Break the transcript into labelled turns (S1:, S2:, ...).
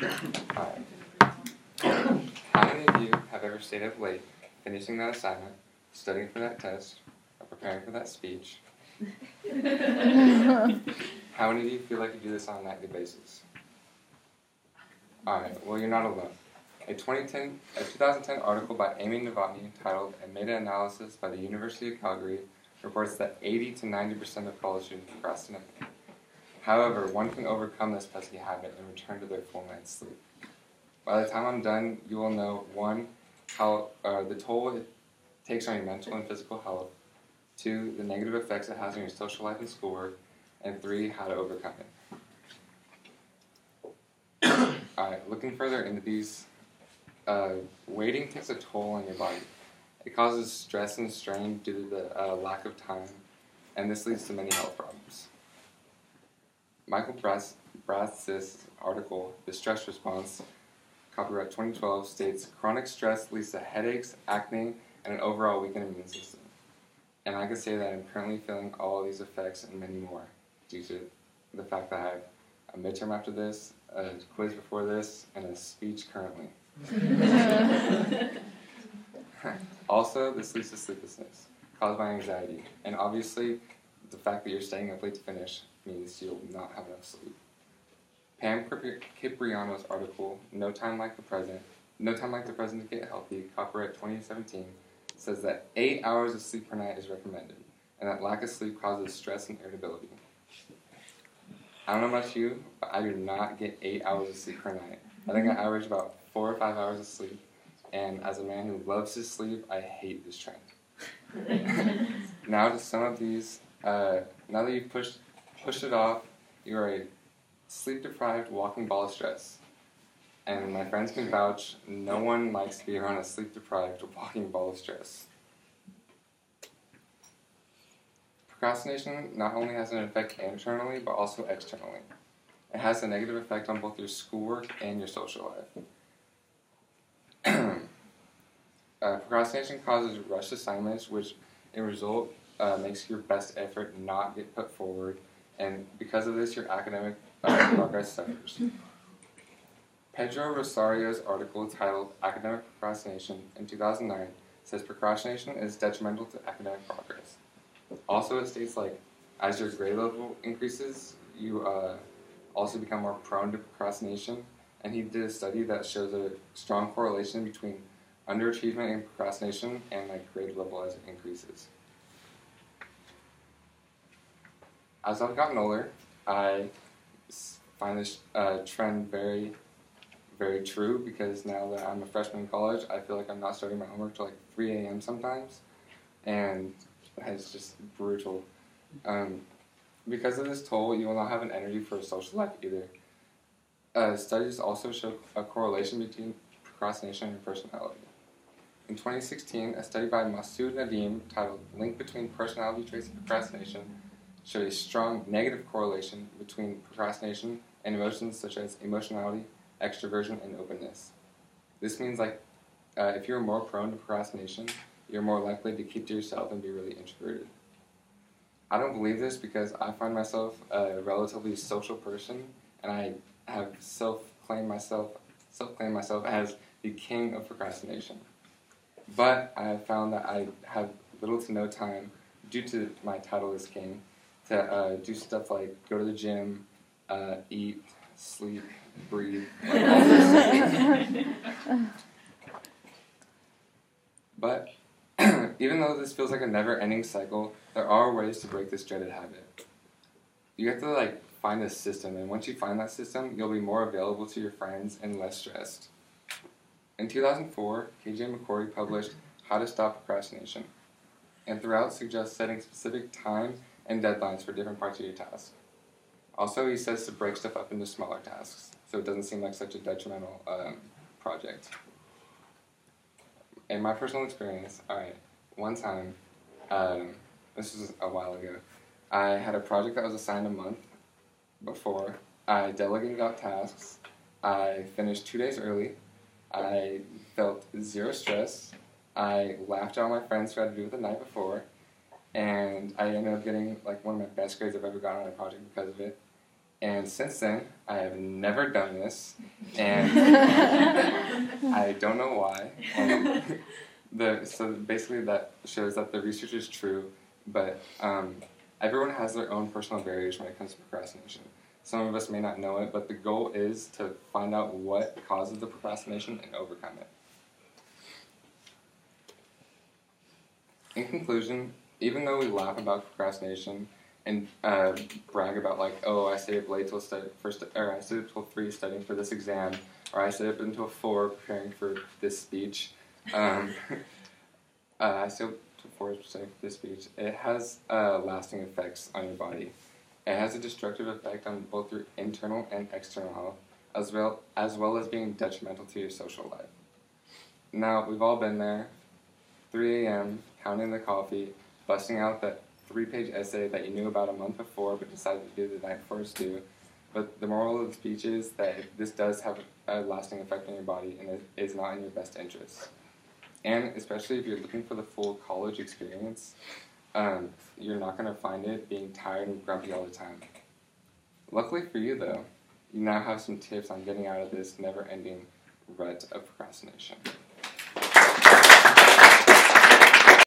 S1: Alright. How many of you have ever stayed up late, finishing that assignment, studying for that test, or preparing for that speech? How many of you feel like you do this on a nightly basis? Alright, well, you're not alone. A 2010 article by Amy Novotny titled "A Meta-Analysis by the University of Calgary" reports that 80 to 90% of college students procrastinate. However, one can overcome this pesky habit and return to their full night's sleep. By the time I'm done, you will know 1, how the toll it takes on your mental and physical health, 2, the negative effects it has on your social life and schoolwork, and 3, how to overcome it. Alright, looking further into these, waiting takes a toll on your body. It causes stress and strain due to the lack of time, and this leads to many health problems. Michael Bratz's article, "The Stress Response," copyright 2012, states, "Chronic stress leads to headaches, acne, and an overall weakened immune system." And I can say that I'm currently feeling all of these effects and many more due to the fact that I have a midterm after this, a quiz before this, and a speech currently. Also, this leads to sleeplessness caused by anxiety, and obviously the fact that you're staying up late to finish means you'll not have enough sleep. Pam Cipriano's article, No Time Like the Present to Get Healthy, copyright 2017, says that 8 hours of sleep per night is recommended, and that lack of sleep causes stress and irritability. I don't know about you, but I do not get 8 hours of sleep per night. I think I average about 4 or 5 hours of sleep, and as a man who loves to sleep, I hate this trend. Now to sum up these, now that you've pushed it off, you are a sleep-deprived walking ball of stress. And my friends can vouch, no one likes to be around a sleep-deprived walking ball of stress. Procrastination not only has an effect internally, but also externally. It has a negative effect on both your schoolwork and your social life. Procrastination causes rushed assignments, which in result makes your best effort not get put forward, and because of this, your academic progress suffers. Pedro Rosario's article titled "Academic Procrastination" in 2009 says procrastination is detrimental to academic progress. Also, it states as your grade level increases, you also become more prone to procrastination, and he did a study that shows a strong correlation between underachievement and procrastination and grade level as it increases. As I've gotten older, I find this trend very, very true, because now that I'm a freshman in college, I feel like I'm not starting my homework till 3 a.m. sometimes, and it's just brutal. Because of this toll, you will not have an energy for a social life either. Studies also show a correlation between procrastination and personality. In 2016, a study by Masoud Nadim titled "Link Between Personality Traits and Procrastination" showed a strong negative correlation between procrastination and emotions such as emotionality, extroversion, and openness. This means if you're more prone to procrastination, you're more likely to keep to yourself and be really introverted. I don't believe this because I find myself a relatively social person, and I have self-claimed myself as the king of procrastination. But I have found that I have little to no time, due to my title as king, to do stuff like go to the gym, eat, sleep, breathe, all those things. But even though this feels like a never-ending cycle, there are ways to break this dreaded habit. You have to find a system, and once you find that system, you'll be more available to your friends and less stressed. In 2004, KJ McCory published "How to Stop Procrastination," and throughout suggests setting specific time and deadlines for different parts of your task. Also, he says to break stuff up into smaller tasks, so it doesn't seem like such a detrimental project. In my personal experience, one time, this was a while ago, I had a project that was assigned a month before. I delegated out tasks. I finished 2 days early. I felt zero stress. I laughed at all my friends who had to do it the night before, and I ended up getting one of my best grades I've ever gotten on a project because of it. And since then, I have never done this, and I don't know why. And so basically that shows that the research is true, but everyone has their own personal barriers when it comes to procrastination. Some of us may not know it, but the goal is to find out what causes the procrastination and overcome it. In conclusion, even though we laugh about procrastination and brag about like, oh, I stayed up late till I stayed up till 3 studying for this exam, or I stayed up until 4 preparing for this speech. I stayed up till 4 studying for this speech. It has lasting effects on your body. It has a destructive effect on both your internal and external health, as well as being detrimental to your social life. Now, we've all been there. 3 a.m., counting the coffee, busting out that 3-page essay that you knew about a month before but decided to do the night before it's due. But the moral of the speech is that this does have a lasting effect on your body and it is not in your best interest. And especially if you're looking for the full college experience, you're not going to find it being tired and grumpy all the time. Luckily for you, though, you now have some tips on getting out of this never-ending rut of procrastination.